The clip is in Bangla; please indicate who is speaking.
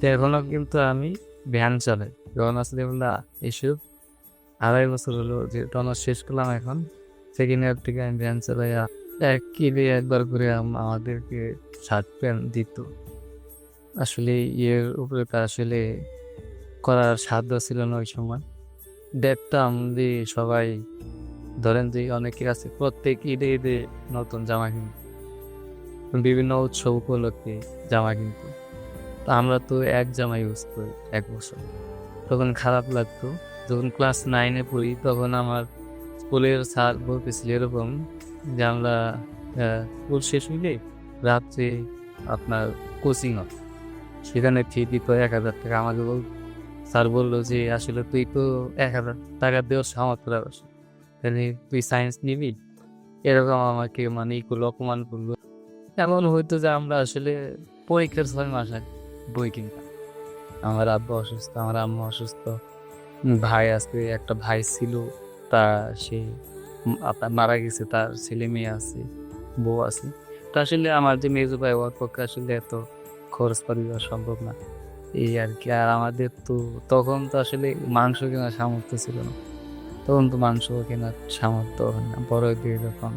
Speaker 1: তো এখনো কিন্তু আমি ভ্যান চালাই। যখন আসলে আমরা এসব ২.৫ বছর হলো যে অনার্স শেষ করলাম এখন। সেকেন্ড ইয়ার থেকে আমি ভ্যান চালাইয়া কিনে একবার করে আমাদেরকে শার্ট প্যান্ট দিত। আসলে ইয়ের উপরে তো আসলে করার সাধ্য ছিল না ওই সময়। দেখতাম যে সবাই ধরেন যে অনেকের আছে প্রত্যেক ঈদে ঈদে নতুন জামা কিনত, বিভিন্ন উৎসব উপলক্ষে জামা কিনত। তো আমরা তো এক জামা ইউজ করি ১ বছর। তখন খারাপ লাগতো। যখন ক্লাস 9-এ পড়ি তখন আমার স্কুলের স্যার বলতেছিল এরকম যে আমরা স্কুল শেষ হইলে রাত্রে আপনার কোচিং হবে, সেখানে ফি দিত ১,০০০ টাকা। আমাকে স্যার বললো যে আসলে তুই তো ১,০০০ টাকা দেওয়ার সামর্থ্য রাখিস, তাহলে তুই সায়েন্স নিবি? এরকম আমাকে মানে ই করলো, অপমান করলো। এমন হইতো যে আমরা আসলে পরীক্ষার ৬ মাস আগে বই কিনতাম। আমার আব্বু অসুস্থ, আমার আম্মু অসুস্থ, ভাই আছে, একটা ভাই ছিল, তা সে আপনার মারা গেছে, তার ছেলে মেয়ে আছে, বউ আছে। তো আসলে আমার যে মেজো ভাই ওর পক্ষে আসলে এত খরচপাতি দেওয়া সম্ভব না, এই আর কি। আর আমাদের তো তখন তো আসলে মাংস কেনার সামর্থ্য ছিল না, তখন তো মাংস কেনার সামর্থ্য হয় না, বড় দিয়ে যখন